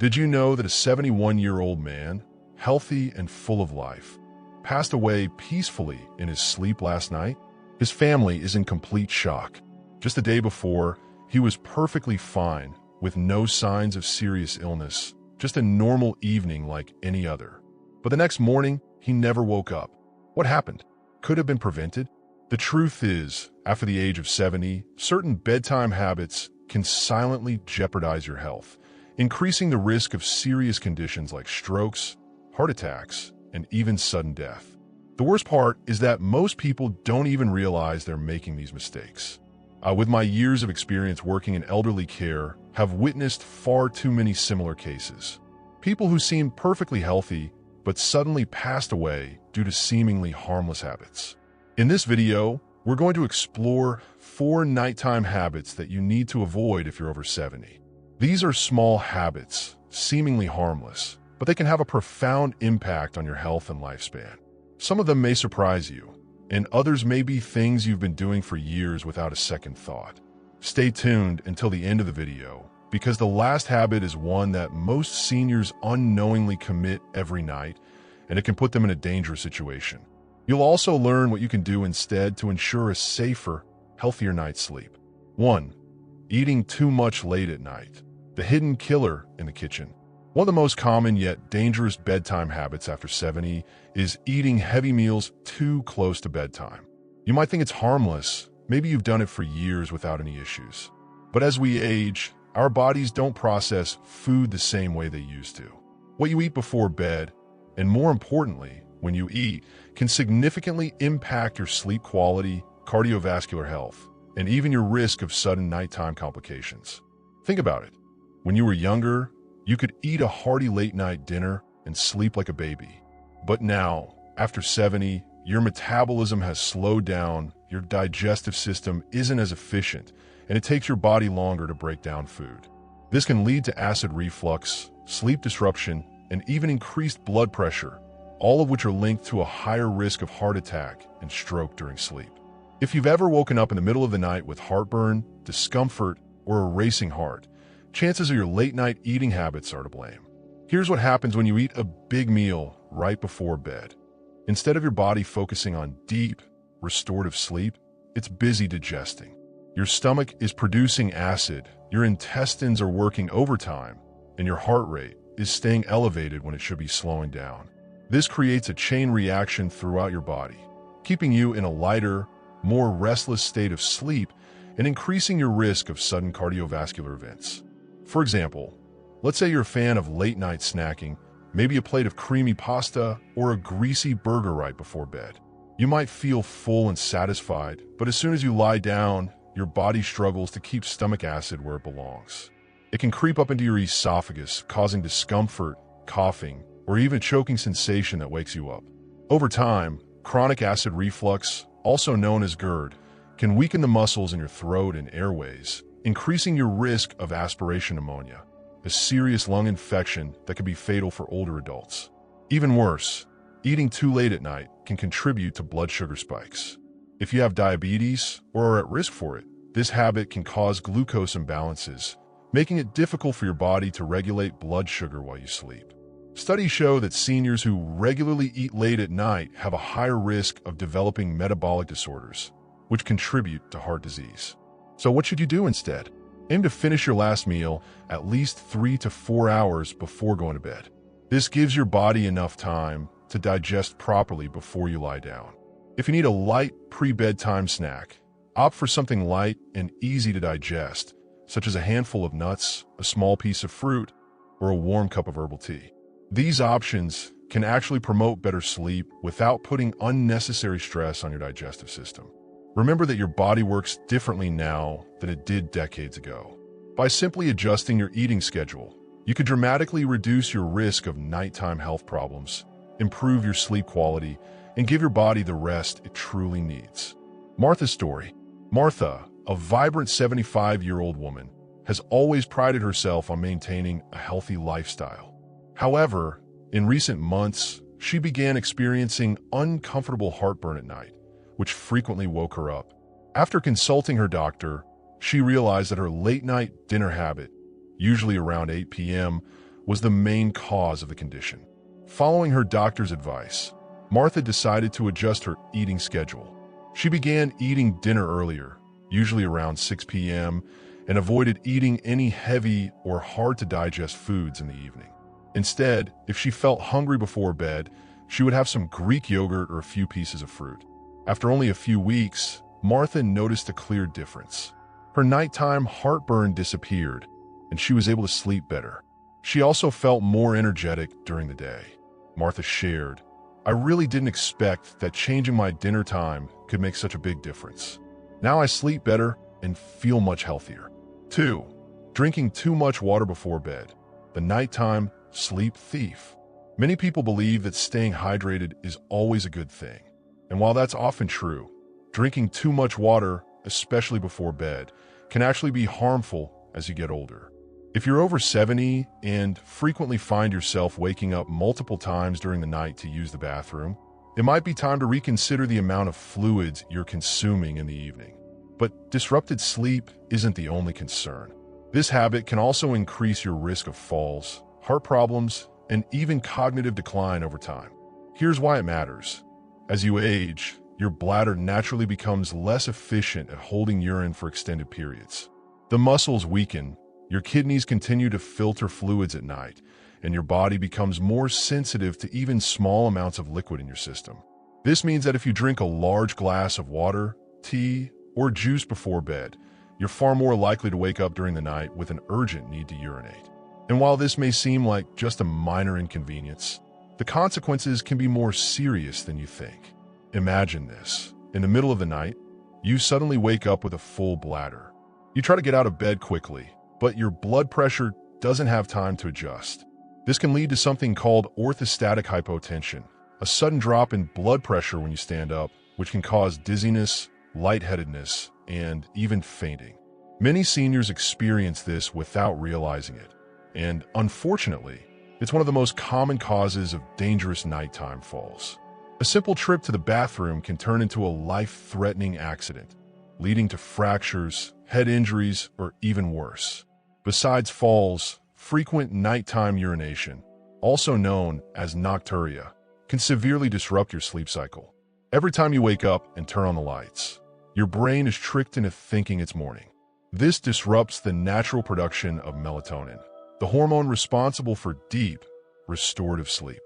Did you know that a 71-year-old man, healthy and full of life, passed away peacefully in his sleep last night? His family is in complete shock. Just the day before, he was perfectly fine, with no signs of serious illness, just a normal evening like any other. But the next morning, he never woke up. What happened? Could have been prevented? The truth is, after the age of 70, certain bedtime habits can silently jeopardize your health, increasing the risk of serious conditions like strokes, heart attacks, and even sudden death. The worst part is that most people don't even realize they're making these mistakes. With my years of experience working in elderly care, have witnessed far too many similar cases. People who seemed perfectly healthy, but suddenly passed away due to seemingly harmless habits. In this video, we're going to explore 4 nighttime habits that you need to avoid if you're over 70. These are small habits, seemingly harmless, but they can have a profound impact on your health and lifespan. Some of them may surprise you, and others may be things you've been doing for years without a second thought. Stay tuned until the end of the video, because the last habit is one that most seniors unknowingly commit every night, and it can put them in a dangerous situation. You'll also learn what you can do instead to ensure a safer, healthier night's sleep. 1. Eating too much late at night. The hidden killer in the kitchen. One of the most common yet dangerous bedtime habits after 70 is eating heavy meals too close to bedtime. You might think it's harmless, maybe you've done it for years without any issues. But as we age, our bodies don't process food the same way they used to. What you eat before bed, and more importantly, when you eat, can significantly impact your sleep quality, cardiovascular health, and even your risk of sudden nighttime complications. Think about it. When you were younger, you could eat a hearty late-night dinner and sleep like a baby. But now, after 70, your metabolism has slowed down, your digestive system isn't as efficient, and it takes your body longer to break down food. This can lead to acid reflux, sleep disruption, and even increased blood pressure, all of which are linked to a higher risk of heart attack and stroke during sleep. If you've ever woken up in the middle of the night with heartburn, discomfort, or a racing heart, chances are your late-night eating habits are to blame. Here's what happens when you eat a big meal right before bed. Instead of your body focusing on deep, restorative sleep, it's busy digesting. Your stomach is producing acid, your intestines are working overtime, and your heart rate is staying elevated when it should be slowing down. This creates a chain reaction throughout your body, keeping you in a lighter, more restless state of sleep and increasing your risk of sudden cardiovascular events. For example, let's say you're a fan of late-night snacking, maybe a plate of creamy pasta or a greasy burger right before bed. You might feel full and satisfied, but as soon as you lie down, your body struggles to keep stomach acid where it belongs. It can creep up into your esophagus, causing discomfort, coughing, or even a choking sensation that wakes you up. Over time, chronic acid reflux, also known as GERD, can weaken the muscles in your throat and airways, increasing your risk of aspiration pneumonia, a serious lung infection that can be fatal for older adults. Even worse, eating too late at night can contribute to blood sugar spikes. If you have diabetes or are at risk for it, this habit can cause glucose imbalances, making it difficult for your body to regulate blood sugar while you sleep. Studies show that seniors who regularly eat late at night have a higher risk of developing metabolic disorders, which contribute to heart disease. So what should you do instead? Aim to finish your last meal at least 3 to 4 hours before going to bed. This gives your body enough time to digest properly before you lie down. If you need a light pre-bedtime snack, opt for something light and easy to digest, such as a handful of nuts, a small piece of fruit, or a warm cup of herbal tea. These options can actually promote better sleep without putting unnecessary stress on your digestive system. Remember that your body works differently now than it did decades ago. By simply adjusting your eating schedule, you could dramatically reduce your risk of nighttime health problems, improve your sleep quality, and give your body the rest it truly needs. Martha's story. Martha, a vibrant 75-year-old woman, has always prided herself on maintaining a healthy lifestyle. However, in recent months, she began experiencing uncomfortable heartburn at night, which frequently woke her up. After consulting her doctor, she realized that her late-night dinner habit, usually around 8 p.m., was the main cause of the condition. Following her doctor's advice, Martha decided to adjust her eating schedule. She began eating dinner earlier, usually around 6 p.m., and avoided eating any heavy or hard-to-digest foods in the evening. Instead, if she felt hungry before bed, she would have some Greek yogurt or a few pieces of fruit. After only a few weeks, Martha noticed a clear difference. Her nighttime heartburn disappeared, and she was able to sleep better. She also felt more energetic during the day. Martha shared, "I really didn't expect that changing my dinner time could make such a big difference. Now I sleep better and feel much healthier." 2. Drinking too much water before bed. The nighttime sleep thief. Many people believe that staying hydrated is always a good thing. And while that's often true, drinking too much water, especially before bed, can actually be harmful as you get older. If you're over 70 and frequently find yourself waking up multiple times during the night to use the bathroom, it might be time to reconsider the amount of fluids you're consuming in the evening. But disrupted sleep isn't the only concern. This habit can also increase your risk of falls, heart problems, and even cognitive decline over time. Here's why it matters. As you age, your bladder naturally becomes less efficient at holding urine for extended periods. The muscles weaken, your kidneys continue to filter fluids at night, and your body becomes more sensitive to even small amounts of liquid in your system. This means that if you drink a large glass of water, tea, or juice before bed, you're far more likely to wake up during the night with an urgent need to urinate. And while this may seem like just a minor inconvenience, the consequences can be more serious than you think. Imagine this. In the middle of the night, you suddenly wake up with a full bladder. You try to get out of bed quickly, but your blood pressure doesn't have time to adjust. This can lead to something called orthostatic hypotension, a sudden drop in blood pressure when you stand up, which can cause dizziness, lightheadedness, and even fainting. Many seniors experience this without realizing it, and unfortunately, it's one of the most common causes of dangerous nighttime falls. A simple trip to the bathroom can turn into a life-threatening accident, leading to fractures, head injuries, or even worse. Besides falls, frequent nighttime urination, also known as nocturia, can severely disrupt your sleep cycle. Every time you wake up and turn on the lights, your brain is tricked into thinking it's morning. This disrupts the natural production of melatonin, the hormone responsible for deep, restorative sleep.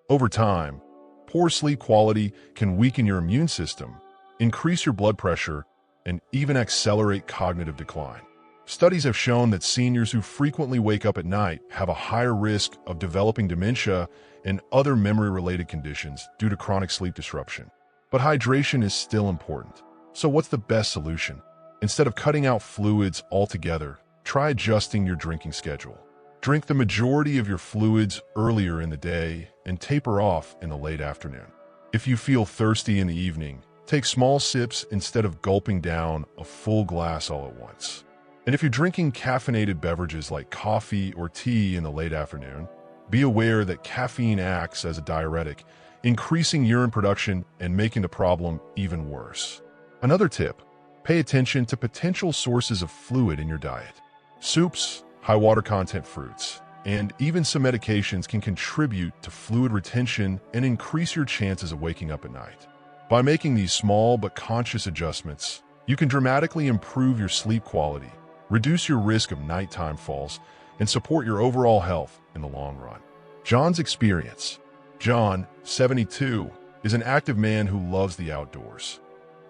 Over time, poor sleep quality can weaken your immune system, increase your blood pressure, and even accelerate cognitive decline. Studies have shown that seniors who frequently wake up at night have a higher risk of developing dementia and other memory-related conditions due to chronic sleep disruption. But hydration is still important. So what's the best solution? Instead of cutting out fluids altogether, try adjusting your drinking schedule. Drink the majority of your fluids earlier in the day and taper off in the late afternoon. If you feel thirsty in the evening, take small sips instead of gulping down a full glass all at once. And if you're drinking caffeinated beverages like coffee or tea in the late afternoon, be aware that caffeine acts as a diuretic, increasing urine production and making the problem even worse. Another tip, pay attention to potential sources of fluid in your diet. Soups, high water content fruits, and even some medications can contribute to fluid retention and increase your chances of waking up at night. By making these small but conscious adjustments, you can dramatically improve your sleep quality, reduce your risk of nighttime falls, and support your overall health in the long run. John's experience. John, 72, is an active man who loves the outdoors.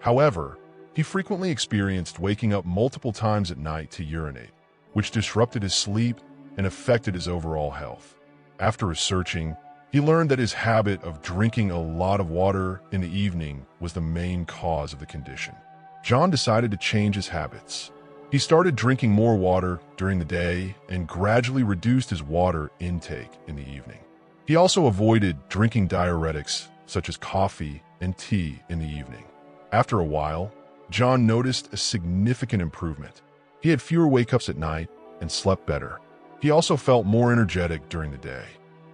However, he frequently experienced waking up multiple times at night to urinate, which disrupted his sleep and affected his overall health. After researching, he learned that his habit of drinking a lot of water in the evening was the main cause of the condition. John decided to change his habits. He started drinking more water during the day and gradually reduced his water intake in the evening. He also avoided drinking diuretics such as coffee and tea in the evening. After a while, John noticed a significant improvement. He had fewer wake-ups at night and slept better. He also felt more energetic during the day.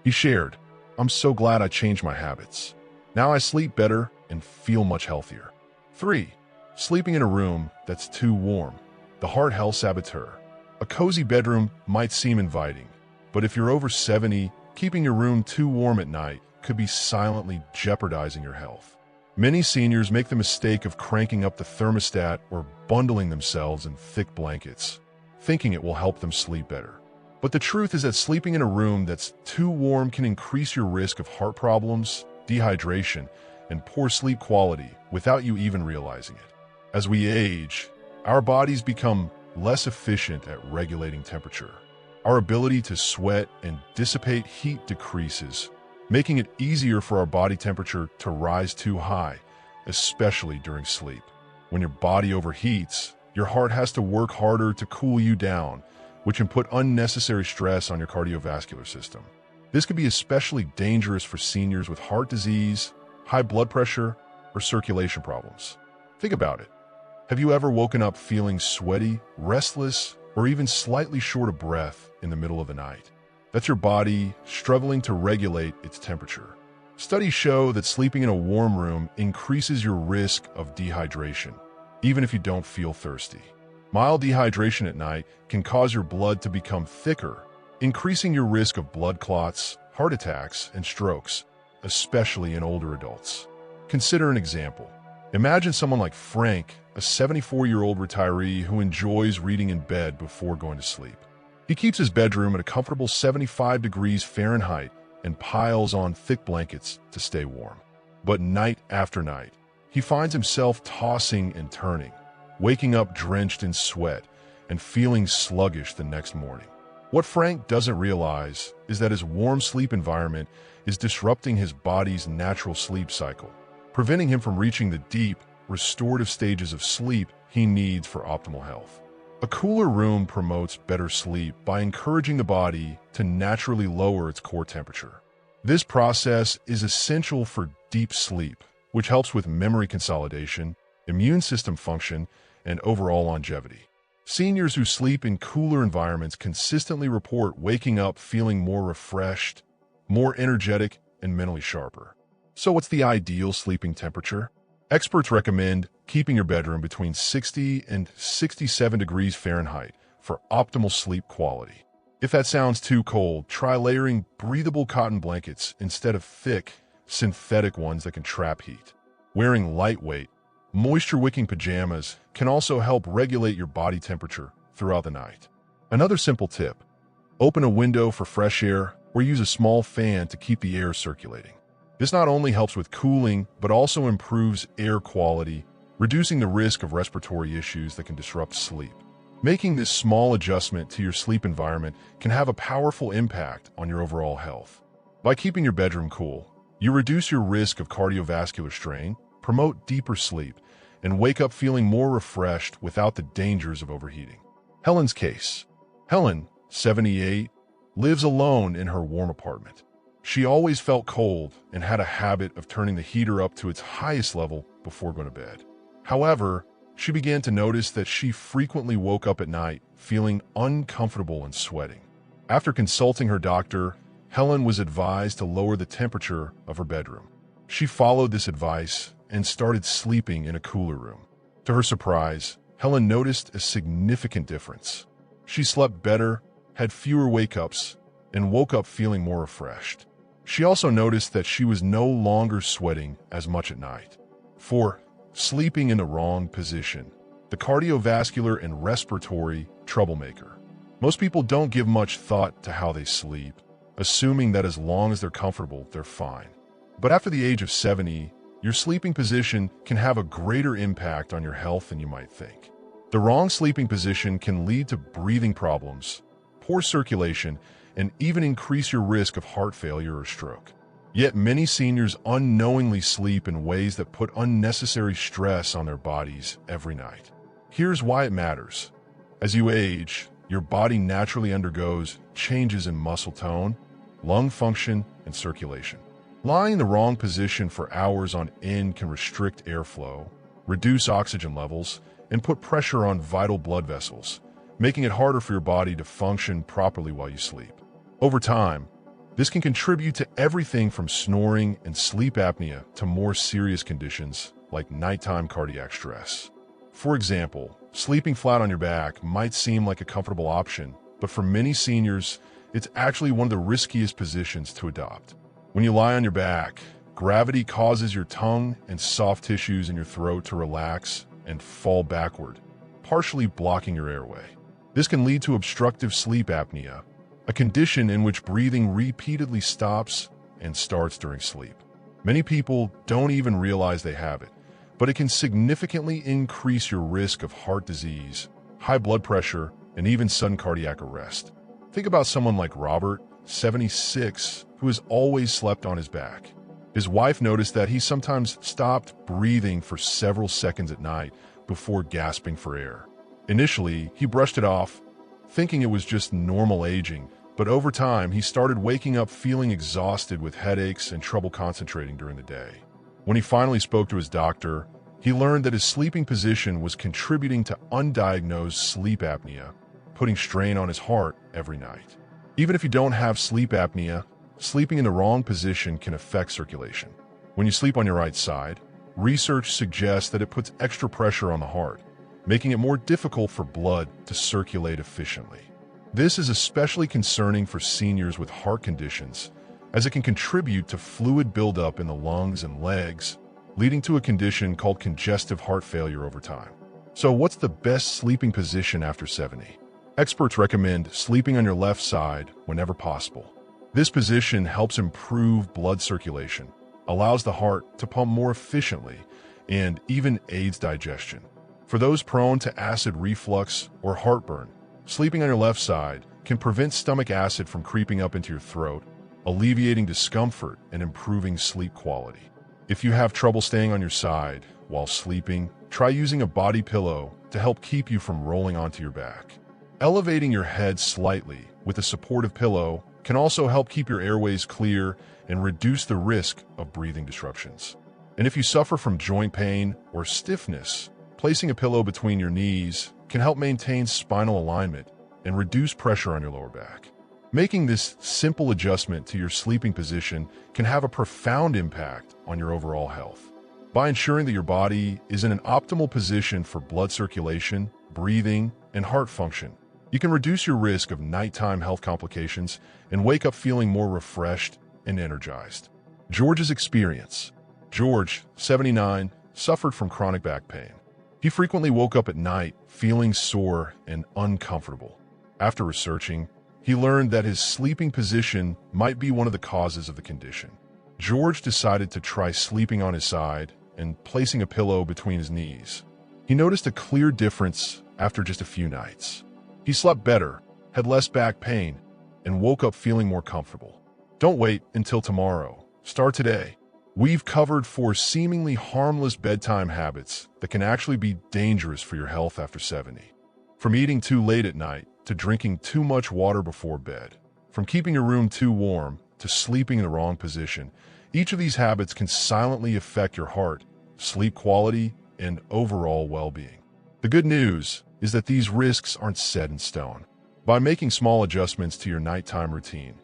He shared, "I'm so glad I changed my habits. Now I sleep better and feel much healthier." 3. Sleeping in a room that's too warm. The heart health saboteur. A cozy bedroom might seem inviting, but But if you're over 70, keeping your room too warm at night could be silently jeopardizing your health. Many seniors make the mistake of cranking up the thermostat or bundling themselves in thick blankets, thinking it will help them sleep better. But the truth is that sleeping in a room that's too warm can increase your risk of heart problems, dehydration, and poor sleep quality without you even realizing it. As we age, our bodies become less efficient at regulating temperature. Our ability to sweat and dissipate heat decreases, making it easier for our body temperature to rise too high, especially during sleep. When your body overheats, your heart has to work harder to cool you down, which can put unnecessary stress on your cardiovascular system. This could be especially dangerous for seniors with heart disease, high blood pressure, or circulation problems. Think about it. Have you ever woken up feeling sweaty, restless, or even slightly short of breath in the middle of the night? That's your body struggling to regulate its temperature. Studies show that sleeping in a warm room increases your risk of dehydration, even if you don't feel thirsty. Mild dehydration at night can cause your blood to become thicker, increasing your risk of blood clots, heart attacks, and strokes, especially in older adults. Consider an example. Imagine someone like Frank, a 74-year-old retiree who enjoys reading in bed before going to sleep. He keeps his bedroom at a comfortable 75 degrees Fahrenheit and piles on thick blankets to stay warm. But night after night, he finds himself tossing and turning, waking up drenched in sweat and feeling sluggish the next morning. What Frank doesn't realize is that his warm sleep environment is disrupting his body's natural sleep cycle, preventing him from reaching the deep, restorative stages of sleep he needs for optimal health. A cooler room promotes better sleep by encouraging the body to naturally lower its core temperature. This process is essential for deep sleep, which helps with memory consolidation, immune system function, and overall longevity. Seniors who sleep in cooler environments consistently report waking up feeling more refreshed, more energetic, and mentally sharper. So what's the ideal sleeping temperature? Experts recommend keeping your bedroom between 60 and 67 degrees Fahrenheit for optimal sleep quality. If that sounds too cold, try layering breathable cotton blankets instead of thick, synthetic ones that can trap heat. Wearing lightweight, moisture-wicking pajamas can also help regulate your body temperature throughout the night. Another simple tip: open a window for fresh air or use a small fan to keep the air circulating. This not only helps with cooling, but also improves air quality, reducing the risk of respiratory issues that can disrupt sleep. Making this small adjustment to your sleep environment can have a powerful impact on your overall health. By keeping your bedroom cool, you reduce your risk of cardiovascular strain, promote deeper sleep, and wake up feeling more refreshed without the dangers of overheating. Helen's case. Helen, 78, lives alone in her warm apartment. She always felt cold and had a habit of turning the heater up to its highest level before going to bed. However, she began to notice that she frequently woke up at night feeling uncomfortable and sweating. After consulting her doctor, Helen was advised to lower the temperature of her bedroom. She followed this advice and started sleeping in a cooler room. To her surprise, Helen noticed a significant difference. She slept better, had fewer wake-ups, and woke up feeling more refreshed. She also noticed that she was no longer sweating as much at night. 4. Sleeping in the wrong position. The cardiovascular and respiratory troublemaker. Most people don't give much thought to how they sleep, assuming that as long as they're comfortable, they're fine. But after the age of 70, your sleeping position can have a greater impact on your health than you might think. The wrong sleeping position can lead to breathing problems, poor circulation, and even increase your risk of heart failure or stroke. Yet many seniors unknowingly sleep in ways that put unnecessary stress on their bodies every night. Here's why it matters. As you age, your body naturally undergoes changes in muscle tone, lung function, and circulation. Lying in the wrong position for hours on end can restrict airflow, reduce oxygen levels, and put pressure on vital blood vessels, making it harder for your body to function properly while you sleep. Over time, this can contribute to everything from snoring and sleep apnea to more serious conditions like nighttime cardiac stress. For example, sleeping flat on your back might seem like a comfortable option, but for many seniors, it's actually one of the riskiest positions to adopt. When you lie on your back, gravity causes your tongue and soft tissues in your throat to relax and fall backward, partially blocking your airway. This can lead to obstructive sleep apnea, a condition in which breathing repeatedly stops and starts during sleep. Many people don't even realize they have it, but it can significantly increase your risk of heart disease, high blood pressure, and even sudden cardiac arrest. Think about someone like Robert, 76, who has always slept on his back. His wife noticed that he sometimes stopped breathing for several seconds at night before gasping for air. Initially, he brushed it off, thinking it was just normal aging, but over time, he started waking up feeling exhausted with headaches and trouble concentrating during the day. When he finally spoke to his doctor, he learned that his sleeping position was contributing to undiagnosed sleep apnea, putting strain on his heart every night. Even if you don't have sleep apnea, sleeping in the wrong position can affect circulation. When you sleep on your right side, research suggests that it puts extra pressure on the heart, making it more difficult for blood to circulate efficiently. This is especially concerning for seniors with heart conditions, as it can contribute to fluid buildup in the lungs and legs, leading to a condition called congestive heart failure over time. So what's the best sleeping position after 70? Experts recommend sleeping on your left side whenever possible. This position helps improve blood circulation, allows the heart to pump more efficiently, and even aids digestion. For those prone to acid reflux or heartburn, sleeping on your left side can prevent stomach acid from creeping up into your throat, alleviating discomfort and improving sleep quality. If you have trouble staying on your side while sleeping, try using a body pillow to help keep you from rolling onto your back. Elevating your head slightly with a supportive pillow can also help keep your airways clear and reduce the risk of breathing disruptions. And if you suffer from joint pain or stiffness, placing a pillow between your knees can help maintain spinal alignment and reduce pressure on your lower back. Making this simple adjustment to your sleeping position can have a profound impact on your overall health. By ensuring that your body is in an optimal position for blood circulation, breathing, and heart function, you can reduce your risk of nighttime health complications and wake up feeling more refreshed and energized. George's experience. George, 79, suffered from chronic back pain. He frequently woke up at night feeling sore and uncomfortable. After researching, he learned that his sleeping position might be one of the causes of the condition. George decided to try sleeping on his side and placing a pillow between his knees. He noticed a clear difference after just a few nights. He slept better, had less back pain, and woke up feeling more comfortable. Don't wait until tomorrow. Start today. We've covered 4 seemingly harmless bedtime habits that can actually be dangerous for your health after 70. From eating too late at night to drinking too much water before bed, from keeping your room too warm to sleeping in the wrong position, each of these habits can silently affect your heart, sleep quality, and overall well-being. The good news is that these risks aren't set in stone. By making small adjustments to your nighttime routine,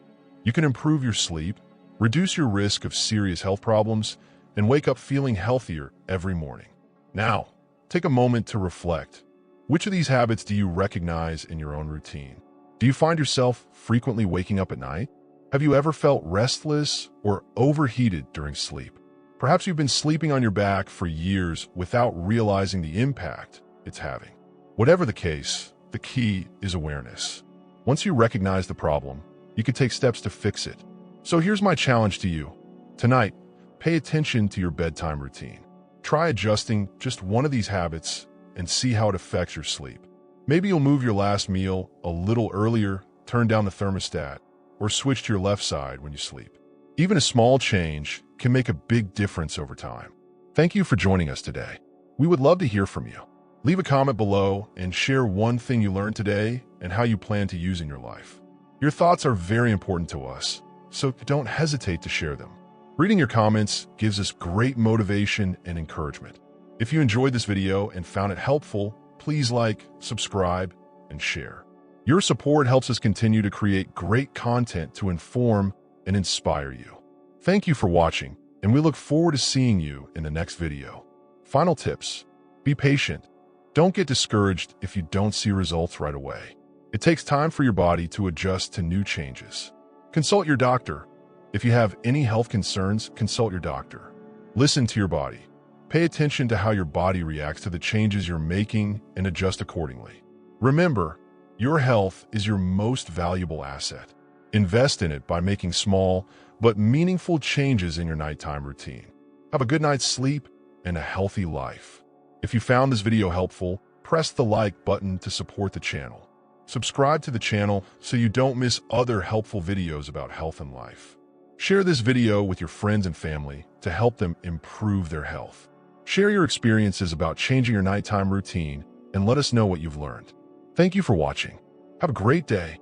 you can improve your sleep, reduce your risk of serious health problems, and wake up feeling healthier every morning. Now, take a moment to reflect. Which of these habits do you recognize in your own routine? Do you find yourself frequently waking up at night? Have you ever felt restless or overheated during sleep? Perhaps you've been sleeping on your back for years without realizing the impact it's having. Whatever the case, the key is awareness. Once you recognize the problem, you can take steps to fix it. So here's my challenge to you. Tonight, pay attention to your bedtime routine. Try adjusting just one of these habits and see how it affects your sleep. Maybe you'll move your last meal a little earlier, turn down the thermostat, or switch to your left side when you sleep. Even a small change can make a big difference over time. Thank you for joining us today. We would love to hear from you. Leave a comment below and share one thing you learned today and how you plan to use in your life. Your thoughts are very important to us, so don't hesitate to share them. Reading your comments gives us great motivation and encouragement. If you enjoyed this video and found it helpful, please like, subscribe, and share. Your support helps us continue to create great content to inform and inspire you. Thank you for watching, and we look forward to seeing you in the next video. Final tips: be patient. Don't get discouraged if you don't see results right away. It takes time for your body to adjust to new changes. Consult your doctor. If you have any health concerns, consult your doctor. Listen to your body. Pay attention to how your body reacts to the changes you're making and adjust accordingly. Remember, your health is your most valuable asset. Invest in it by making small but meaningful changes in your nighttime routine. Have a good night's sleep and a healthy life. If you found this video helpful, press the like button to support the channel. Subscribe to the channel so you don't miss other helpful videos about health and life. Share this video with your friends and family to help them improve their health. Share your experiences about changing your nighttime routine and let us know what you've learned. Thank you for watching. Have a great day.